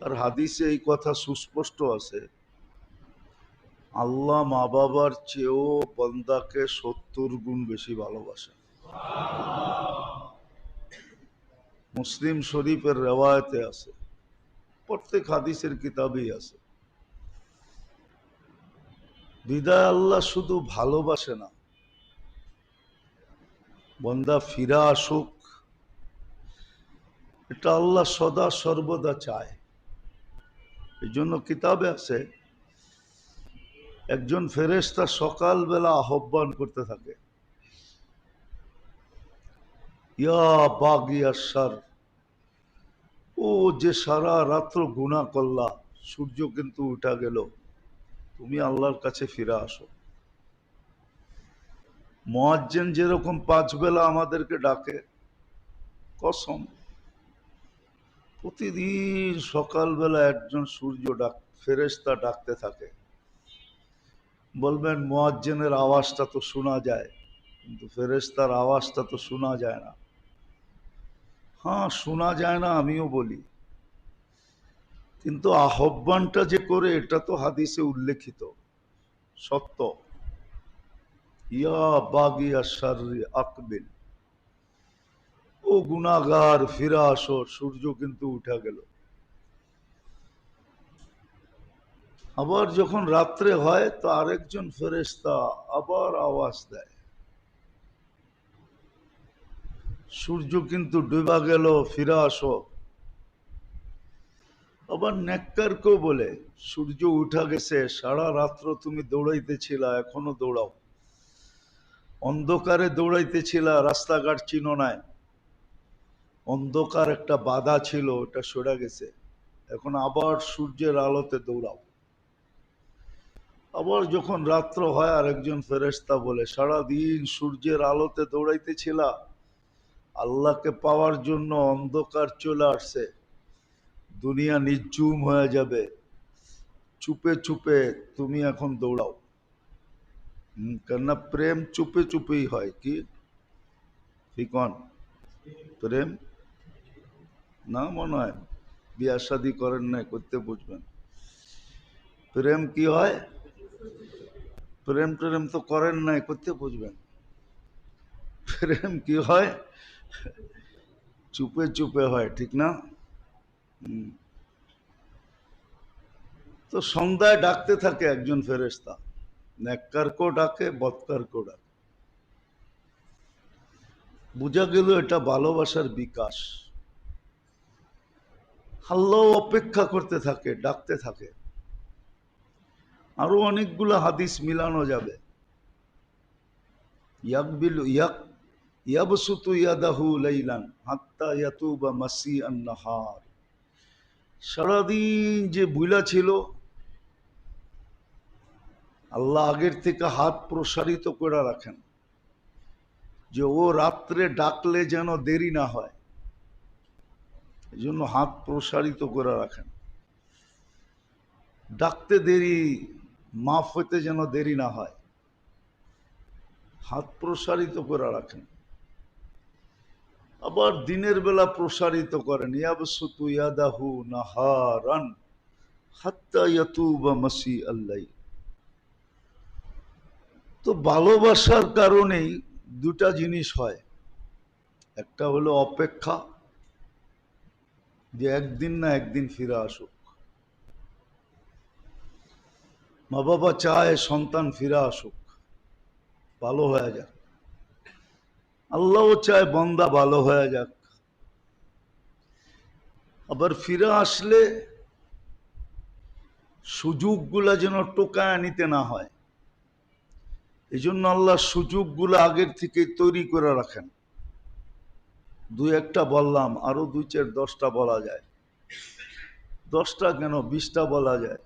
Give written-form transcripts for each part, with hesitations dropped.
আর হাদিসে এই কথা সুস্পষ্ট আছে, আল্লাহ মা বাবার চেয়েও বান্দাকে 70 গুণ বেশি ভালোবাসে। মুসলিম শরীফের রেওয়ায়তে আছে, প্রত্যেক হাদিসের কিতাবেই আছে। বিদায় আল্লাহ শুধু ভালোবাসে না, বান্দা ফিরা আসুক এটা আল্লাহ সদা সর্বদা চায়। এই জন্য কিতাবে আছে, একজন ফেরেশতা সকালবেলা আহ্বান করতে থাকে, ইয়া বাগিয়া শার, ও যে সারা রাত্র গুনাহ করলা, সূর্য কিন্তু উঠা গেল, তুমি আল্লাহর কাছে ফিরে আসো। মুয়াজ্জিন যেরকম 5 বেলা আমাদেরকে ডাকে, কসম প্রতিদিন সকালবেলা একজন সূর্য ফেরেশতা ডাকতে থাকে। বলবেন মুয়াজ্জিনের আওয়াজটা তো শোনা যায়, কিন্তু ফেরেশতার আওয়াজটা তো শোনা যায় না। হ্যাঁ, শোনা যায় না, আমিও বলি, কিন্তু আহ্বানটা যে করে এটা তো হাদিসে উল্লেখিত সত্য। ইয়া বাগিয়া শাররি আকবিল, ও গুনাহগার ফিরে আসো, সূর্য কিন্তু উঠা গেল। আবার যখন রাত্রে হয় তো আরেকজন ফেরেশতা আবার আওয়াজ দেয়, সূর্য কিন্তু ডুবা গেল, ফিরে আসো। আবার নেককারকেও বলে, সূর্য উঠা গেছে, সারা রাত্র তুমি দৌড়াইতেছিলা, এখনো দৌড়াও। অন্ধকারে দৌড়াইতেছিলা, রাস্তাঘাট চিনো নাই, অন্ধকার একটা বাধা ছিল, ওটা সরে গেছে, এখন আবার সূর্যের আলোতে দৌড়াও। আবার যখন রাত্র হয় আরেকজন ফেরেশতা বলে, সারাদিন সূর্যের আলোতে দৌড়াইতেছিলা, আল্লাহকে পাওয়ার জন্য অন্ধকার চলে আসছে, দুনিয়া নিঝুম হয়ে যাবে, চুপে চুপে তুমি এখন দৌড়াও। কেননা প্রেম চুপে চুপেই হয়। কি কন? প্রেম না, মনে হয় বিয়া শাদী করেন নাই, করতে বুঝবেন। প্রেম কি হয়? প্রেম প্রেম তো করেন নাই, করতে বুঝবেন। প্রেম কি হয়? চুপে চুপে হয়, ঠিক না? তো সন্ধ্যায় ডাকতে থাকে একজন ফেরেশতা, নেককারকেও ডাকে, বদকারকেও ডাকে। বোঝা গেল এটা ভালোবাসার বিকাশ। আল্লাহ অপেক্ষা করতে থাকে, ডাকতে থাকে। আরো অনেকগুলো হাদিস মিলানো যাবে। ইয়াকবিল ইয়াক ইয়াবসুতু ইয়াদাহু লাইলান হাত্তা ইয়াতুবা মাসিআন নাহার, সারাদিন যে বুইলা ছিল, আল্লাহ আগের থেকে হাত প্রসারিত করে রাখেন, যে ও রাত্রে ডাকলে যেন দেরি না হয়, এই জন্য হাত প্রসারিত করে রাখেন। ডাকতে দেরি, মাফ হইতে যেন দেরি না হয়, হাত প্রসারিত করে রাখেন। আবার দিনের বেলা প্রসারিত করেন, ইয়াবসুতু ইয়াদাহু নাহারান হাত্তা ইয়াতুবা মাসিআল লাইল। তো ভালোবাসার কারণেই দুটা জিনিস হয়, একটা হলো অপেক্ষা, যে একদিন না একদিন ফিরে আসুক। মা বাবা চায় সন্তান ফিরে আসুক, ভালো হয়ে যাক। আল্লাহও চায় বান্দা ভালো হয়ে যাক। আবার ফিরে আসলে সুযোগগুলা যেন টোকায় নিতে না হয়, এই জন্য আল্লাহ সুযোগগুলো আগের থেকে তৈরি করে রাখেন। দুই একটা বললাম, আরো 2, 4, 10টা বলা যায়। 10টা কেন, 20টা বলা যায়।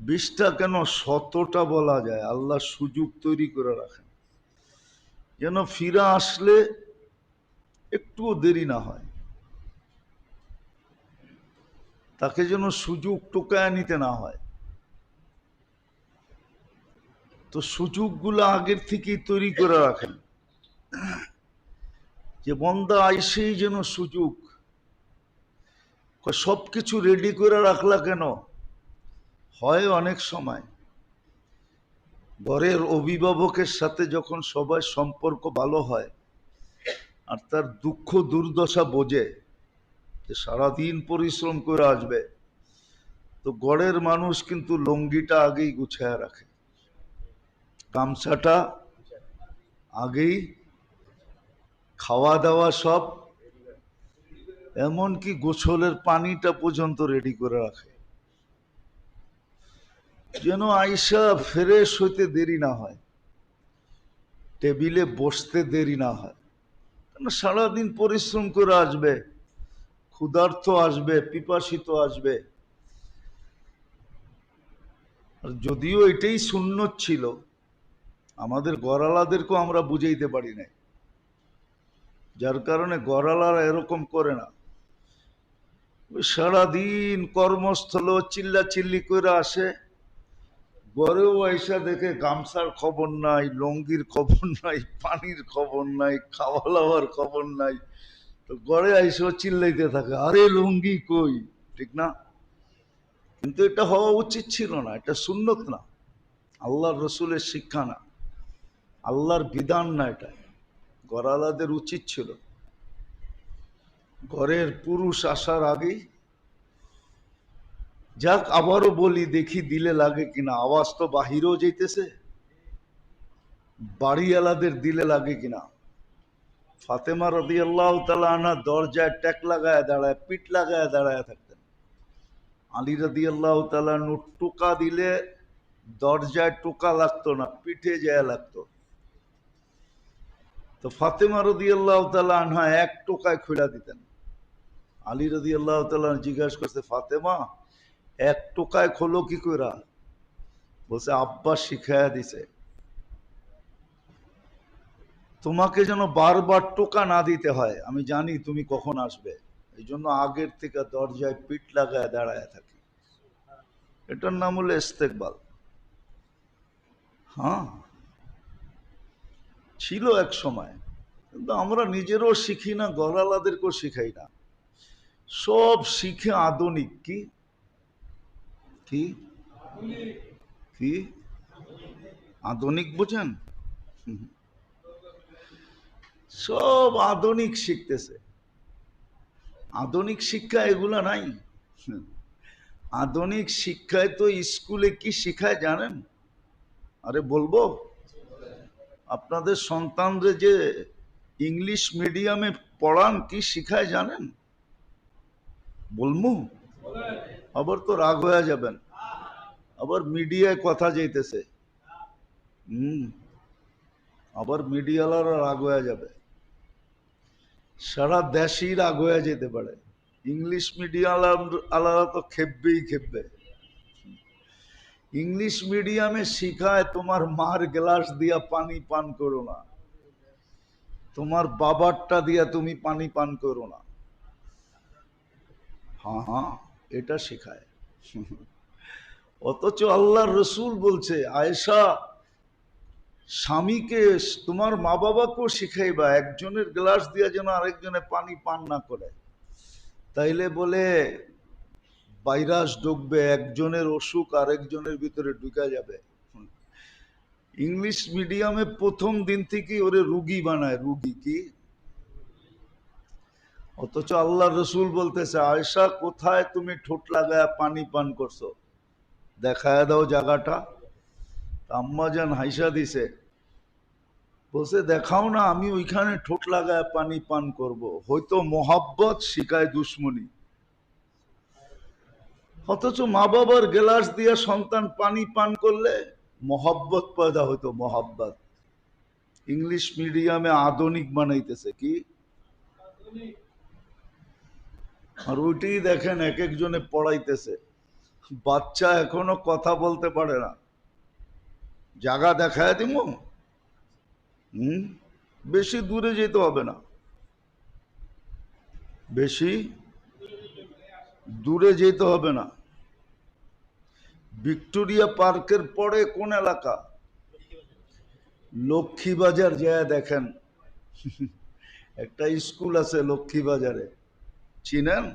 20টা কেন, 100টা বলা যায়। আল্লাহ সুযোগ তৈরি করে রাখেন, যেন ফিরে আসলে একটুও দেরি না হয়, তাকে যেন সুযোগ টোকায় নিতে না হয়। তো সুযোগগুলো আগের থেকেই তৈরি করে রাখেন, যে বন্দা আইসেই যেন সুযোগ সব কিছু রেডি করে রাখলা কেন? হয় অনেক সময় ঘরের অভিভাবকের সাথে যখন সবার সম্পর্ক ভালো হয় আর তার দুঃখ দুর্দশা বোঝে যে সারাদিন পরিশ্রম করে আসবে, তো গড়ের মানুষ কিন্তু লুঙ্গিটা আগেই গুছায় রাখে, গামছাটা আগেই, খাওয়া দাওয়া সব, এমনকি গোসলের পানিটা পর্যন্ত রেডি করে রাখে, যেন আইসা ফ্রেশ হইতে দেরি না হয়, টেবিলে বসতে দেরি না হয়। কেন সারাদিন পরিশ্রম করে আসবে, ক্ষুধার্ত আসবে, পিপাসিত আসবে। আর যদিও এটাই সুন্নত ছিল, আমাদের গড়ালাদেরকেও আমরা বুঝাইতে পারি না, যার কারণে গড়ালারা এরকম করে না। সারাদিন কর্মস্থল চিল্লা চিল্লি করে আসে, ঘরেও আইসা দেখে গামছার খবর নাই, লঙ্গির খবর নাই, পানির খবর নাই, খাওয়া দাওয়ার খবর নাই। তো ঘরে আইসেও চিল্লাইতে থাকে, আরে লুঙ্গি কই? ঠিক না? কিন্তু এটা হওয়া উচিত ছিল না, এটা সুন্নত না, আল্লাহর রসুলের শিক্ষা না, আল্লাহর বিধান না। এটা ঘরালাদের উচিত ছিল ঘরের পুরুষ আসার আগেই, যাক আবারও বলি, দেখি দিলে লাগে কিনা, আওয়াজ তো বাহিরেও যেতেছে, বাড়িওয়ালাদের দিলে লাগে কিনা। ফাতেমা রাদিয়াল্লাহু তাআলা আনহা দরজায় ট্যাক লাগায় দাঁড়ায়, পিঠ লাগায় দাঁড়ায় থাকতেন। আলী রাদিয়াল্লাহু তাআলা টোকা দিলে দরজায় টোকা লাগতো না, পিঠে যায় লাগতো। তো ফাতেমা রাদিয়াল্লাহু তাআলা আনহা এক টোকায় খুলে দিতেন। আলী রাদিয়াল্লাহু তাআলা জিজ্ঞাসা করছে, ফাতেমা এক টোকায় খোলো কি কইরা? বলছে, আব্বা শিখাইয়া দিছে, তোমাকে যেন বারবার টোকা না দিতে হয়, আমি জানি তুমি কখন আসবে, এই জন্য আগের থেকে দরজায় পিঠ লাগায় দাঁড়ায় থাকি। এটার নাম হলো ইস্তেকবাল। হ্যাঁ, ছিল এক সময়, কিন্তু আমরা নিজেরও শিখি না, গলালাদেরকেও শিখাই না, সব শিখে আধুনিক। কি কি কি আধুনিক বুঝেন? সব আধুনিক শিখতেছে, আধুনিক শিক্ষা এগুলা নাই। আধুনিক শিক্ষায় তো স্কুলে কি শিখায় জানেন? আরে বলবো, আপনাদের সন্তানদের যে ইংলিশ মিডিয়ামে পড়ান, কি শিখায় জানেন? বলমু? আবার তো রাগ হয়ে যাবেন, আবার মিডিয়ায় কথা যাইতেছে। আবার মিডিয়ালারা রাগ হয়ে যাবে, সারা দেশই রাগ হয়ে যেতে পারে। ইংলিশ মিডিয়াম আলাদা তো খেপবেই খেপবে। ইংলিশ মিডিয়ামে শিখায় তোমার মার গ্লাস দিয়া পানি পান করো না, তোমার বাবারটা দিয়া তুমি পানি পান করো না। হ্যাঁ হ্যাঁ, এটা শেখায়। অথচ আল্লাহর রসুল বলছে, আয়েশা স্বামীকে, তোমার মা বাবাকেও শিখাইবা একজনের গ্লাস দিয়া যেন আরেকজনে পানি পান না করে, তাইলে বলে ভাইরাস ঢুকবে, একজনের অসুখ আরেকজনের ভিতরে ঢুকা যাবে। ইংলিশ মিডিয়ামে প্রথম দিন থেকেই ওরে রুগী বানায়, রুগী। কি? অথচ আল্লাহ রসুল বলতেছে, আয়েশা কোথায় তুমি ঠোঁট লাগায় পানি পান করছো, দেখায় দাও জায়গাটা। আম্মা জান হাইসা দিছে, বলছে দেখাও না, আমি ওইখানে ঠোঁট লাগায় পানি পান করব। হয়তো মোহাব্বত শিখায় দুশ্মনী। অথচ মা বাবার গ্লাস দিয়া সন্তান পানি পান করলে মোহাব্বত পয়দা হইতো, মোহাব্বত। ইংলিশ মিডিয়ামে আধুনিক বানাইতেছে। কি? আর ওইটাই দেখেন এক একজনে পড়াইতেছে, বাচ্চা এখনো কথা বলতে পারে না, জায়গা দেখায় দিব। বেশি দূরে যেতে হবে না, বেশি দূরে যেতে হবে না। ভিক্টোরিয়া পার্কের পরে কোন এলাকা? লক্ষ্মীবাজার। যায় দেখেন, একটা স্কুল আছে লক্ষ্মীবাজারে, চিনেন?